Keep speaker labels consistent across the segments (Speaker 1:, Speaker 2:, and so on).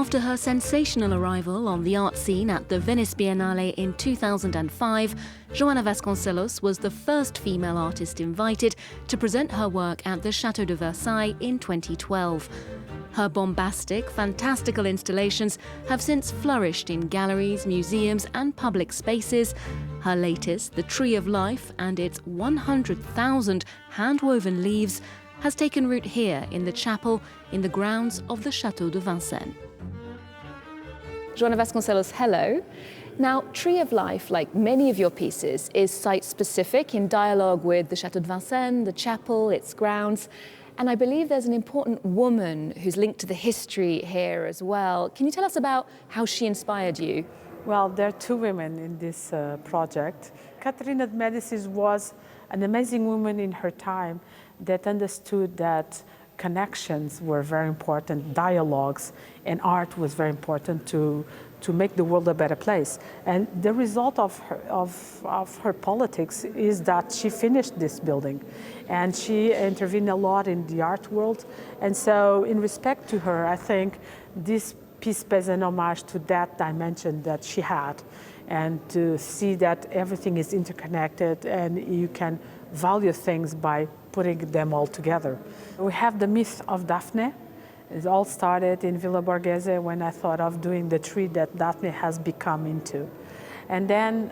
Speaker 1: After her sensational arrival on the art scene at the Venice Biennale in 2005, Joana Vasconcelos was the first female artist invited to present her work at the Château de Versailles in 2012. Her bombastic, fantastical installations have since flourished in galleries, museums and public spaces. Her latest, The Tree of Life, and its 100,000 hand-woven leaves, has taken root here in the chapel in the grounds of the Château de Vincennes. Joana Vasconcelos, hello. Now, Tree of Life, like many of your pieces, is site-specific in dialogue with the Château de Vincennes, the chapel, its grounds. And I believe there's an important woman who's linked to the history here as well. Can you tell us about how she inspired you?
Speaker 2: Well, there are two women in this project. Caterina de Medicis was an amazing woman in her time that understood that connections were very important, dialogues, and art was very important to make the world a better place. And the result of her politics is that she finished this building and she intervened a lot in the art world. And so in respect to her, I think this piece pays an homage to that dimension that she had, and to see that everything is interconnected and you can value things by putting them all together. We have the myth of Daphne. It all started in Villa Borghese when I thought of doing the tree that Daphne has become into. And then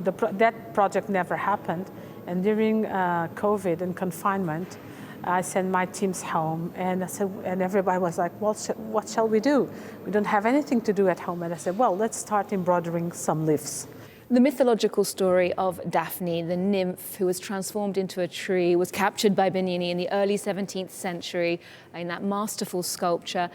Speaker 2: that project never happened. And during COVID and confinement, I sent my teams home, and I said, and everybody was like, well, what shall we do? We don't have anything to do at home. And I said, well, let's start embroidering some leaves.
Speaker 1: The mythological story of Daphne, the nymph who was transformed into a tree, was captured by Bernini in the early 17th century in that masterful sculpture.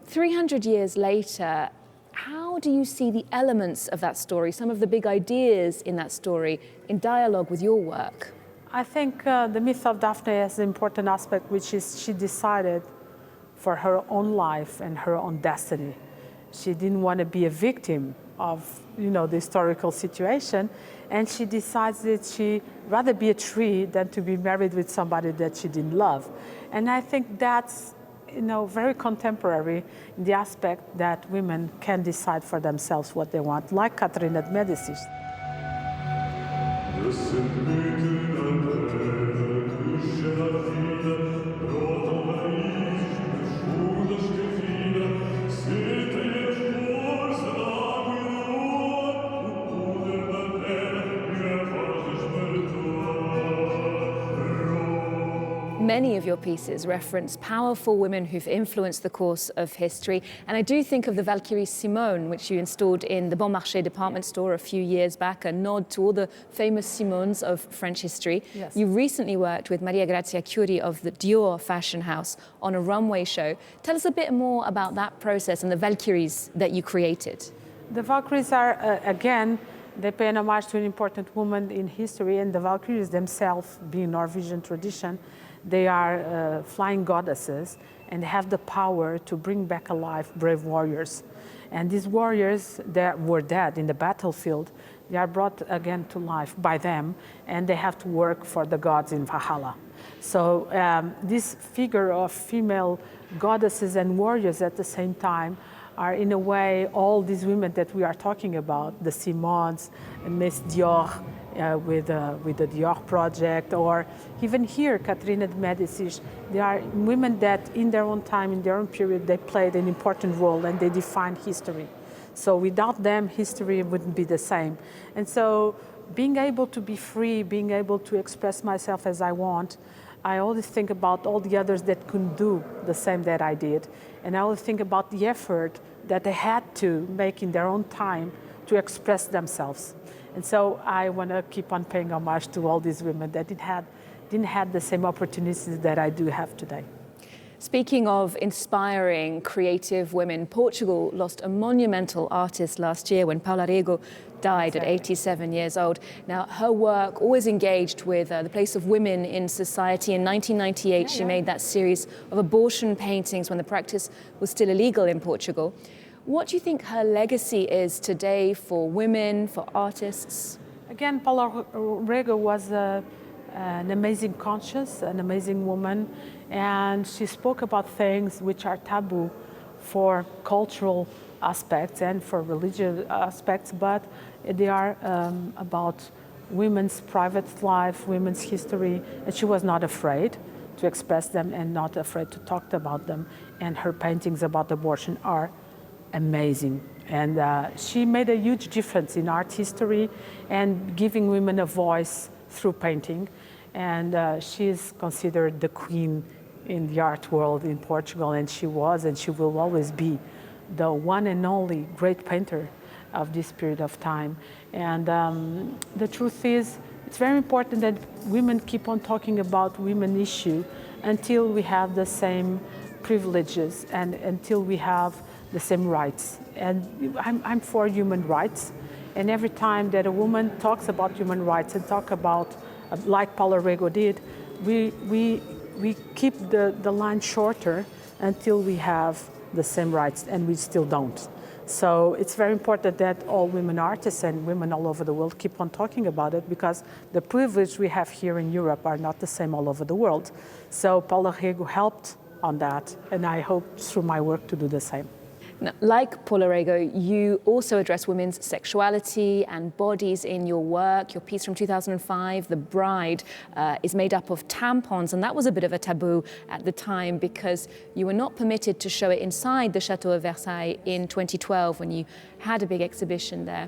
Speaker 1: 300 years later, how do you see the elements of that story, some of the big ideas in that story, in dialogue with your work?
Speaker 2: I think the myth of Daphne has an important aspect, which is she decided for her own life and her own destiny. She didn't want to be a victim of, the historical situation, and she decides that she'd rather be a tree than to be married with somebody that she didn't love. And I think that's, very contemporary in the aspect that women can decide for themselves what they want, like Caterina de Medicis.
Speaker 1: Many of your pieces reference powerful women who've influenced the course of history. And I do think of the Valkyries Simone, which you installed in the Bon Marché department store a few years back, a nod to all the famous Simones of French history.
Speaker 2: Yes.
Speaker 1: You recently worked with Maria Grazia Chiuri of the Dior fashion house on a runway show. Tell us a bit more about that process and the Valkyries that you created.
Speaker 2: The Valkyries are, again, they pay an homage to an important woman in history, and the Valkyries themselves, being Norwegian tradition, they are flying goddesses and have the power to bring back alive brave warriors. And these warriors that were dead in the battlefield, they are brought again to life by them, and they have to work for the gods in Valhalla. So this figure of female goddesses and warriors at the same time are in a way all these women that we are talking about, the Simones, Miss Dior, with the Dior project, or even here, Caterina de Medicis. They are women that in their own time, in their own period, they played an important role and they defined history. So without them, history wouldn't be the same. And so being able to be free, being able to express myself as I want, I always think about all the others that couldn't do the same that I did. And I always think about the effort that they had to make in their own time to express themselves. And so I want to keep on paying homage to all these women that didn't have the same opportunities that I do have today.
Speaker 1: Speaking of inspiring creative women, Portugal lost a monumental artist last year when Paula Rodrigo died at 87 years old. Now, her work always engaged with the place of women in society. In 1998, she made that series of abortion paintings when the practice was still illegal in Portugal. What do you think her legacy is today for women, for artists?
Speaker 2: Again, Paula Rodrigo was an amazing conscience, an amazing woman, and she spoke about things which are taboo for cultural aspects and for religious aspects, but they are about women's private life, women's history, and she was not afraid to express them and not afraid to talk about them. And her paintings about abortion are amazing. And she made a huge difference in art history and giving women a voice through painting. And she is considered the queen in the art world in Portugal, and she was and she will always be the one and only great painter of this period of time. And the truth is, it's very important that women keep on talking about women issue until we have the same privileges and until we have the same rights. And I'm for human rights. And every time that a woman talks about human rights and talk about, like Paula Rodrigo did, we keep the line shorter until we have the same rights, and we still don't. So it's very important that all women artists and women all over the world keep on talking about it, because the privilege we have here in Europe are not the same all over the world. So Paula Rodrigo helped on that, and I hope through my work to do the same.
Speaker 1: Now, like Paula Rodrigo, you also address women's sexuality and bodies in your work. Your piece from 2005, The Bride, is made up of tampons, and that was a bit of a taboo at the time because you were not permitted to show it inside the Chateau of Versailles in 2012 when you had a big exhibition there.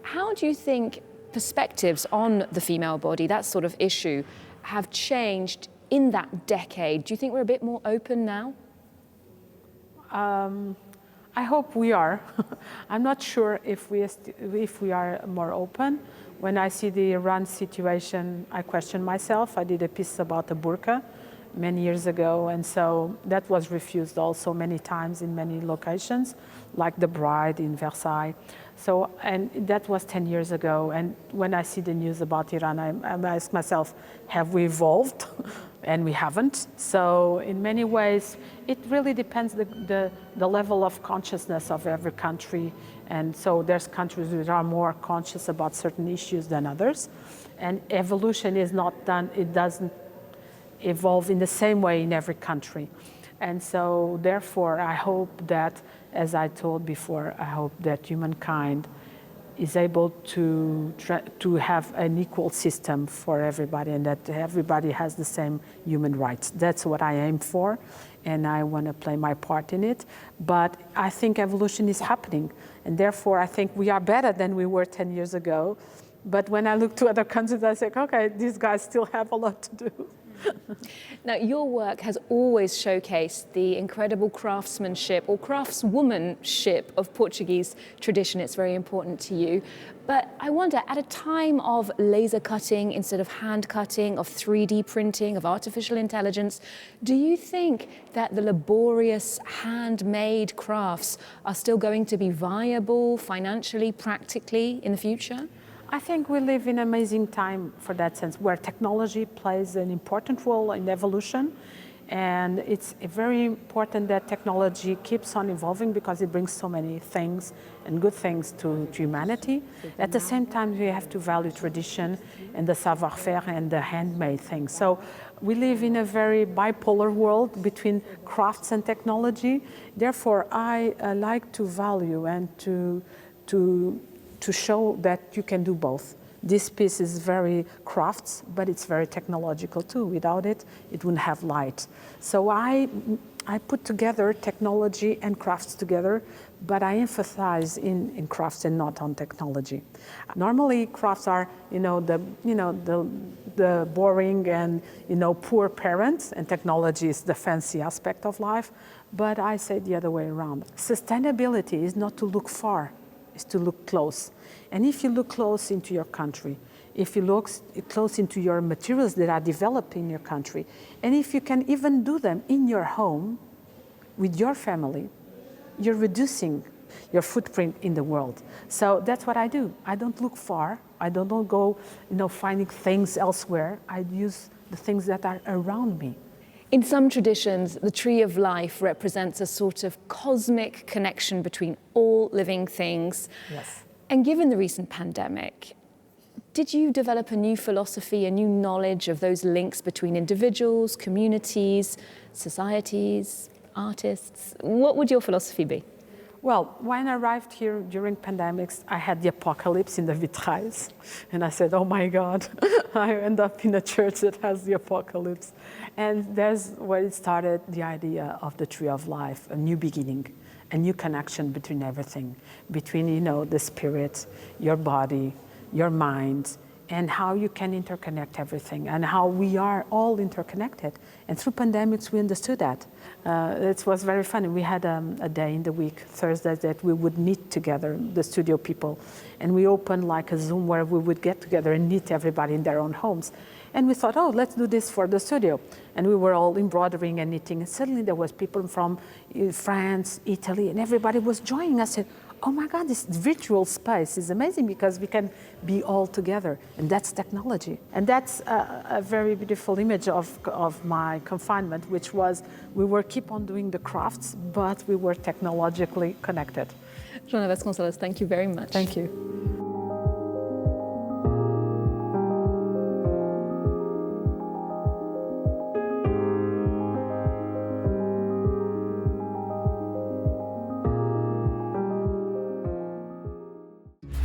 Speaker 1: How do you think perspectives on the female body, that sort of issue, have changed in that decade? Do you think we're a bit more open now?
Speaker 2: I hope we are. I'm not sure if we are more open. When I see the Iran situation, I question myself. I did a piece about the burqa many years ago, and so that was refused also many times in many locations, like The Bride in Versailles. So, and that was 10 years ago. And when I see the news about Iran, I ask myself, have we evolved? And we haven't. So in many ways, it really depends the level of consciousness of every country. And so there's countries that are more conscious about certain issues than others. And evolution is not done, it doesn't evolve in the same way in every country. And so therefore, I hope that, as I told before, I hope that humankind is able to have an equal system for everybody, and that everybody has the same human rights. That's what I aim for, and I want to play my part in it. But I think evolution is happening, and therefore I think we are better than we were 10 years ago. But when I look to other countries, I say, okay, these guys still have a lot to do.
Speaker 1: Now, your work has always showcased the incredible craftsmanship or craftswomanship of Portuguese tradition. It's very important to you. But I wonder, at a time of laser cutting instead of hand cutting, of 3D printing, of artificial intelligence, do you think that the laborious handmade crafts are still going to be viable financially, practically in the future?
Speaker 2: I think we live in an amazing time for that sense, where technology plays an important role in evolution. And it's very important that technology keeps on evolving because it brings so many things and good things to humanity. At the same time, we have to value tradition and the savoir-faire and the handmade things. So we live in a very bipolar world between crafts and technology. Therefore, I like to value and to show that you can do both. This piece is very crafts, but it's very technological too. Without it, it wouldn't have light. So I put together technology and crafts together, but I emphasize in crafts and not on technology. Normally, crafts are, the boring and poor parents, and technology is the fancy aspect of life. But I say the other way around. Sustainability is not to look far, is to look close. And if you look close into your country, if you look close into your materials that are developed in your country, and if you can even do them in your home with your family, you're reducing your footprint in the world. So that's what I do. I don't look far. I don't go, finding things elsewhere. I use the things that are around me.
Speaker 1: In some traditions, the tree of life represents a sort of cosmic connection between all living things.
Speaker 2: Yes.
Speaker 1: And given the recent pandemic, did you develop a new philosophy, a new knowledge of those links between individuals, communities, societies? artists. What would your philosophy be?
Speaker 2: Well, when I arrived here during pandemics, I had the apocalypse in the vitrailles. And I said, oh my God, I end up in a church that has the apocalypse. And that's where it started, the idea of the tree of life, a new beginning, a new connection between everything, between, you know, the spirit, your body, your mind, and how you can interconnect everything, and how we are all interconnected. And through pandemics, we understood that. It was very funny. We had a day in the week, Thursdays, that we would meet together, the studio people, and we opened like a Zoom where we would get together and meet everybody in their own homes. And we thought, oh, let's do this for the studio. And we were all embroidering and knitting. And suddenly there was people from France, Italy, and everybody was joining us. And, oh my God, this virtual space is amazing because we can be all together. And that's technology. And that's a very beautiful image of my confinement, which was we were keep on doing the crafts, but we were technologically connected.
Speaker 1: Joana Vasconcelos, thank you very much.
Speaker 2: Thank you.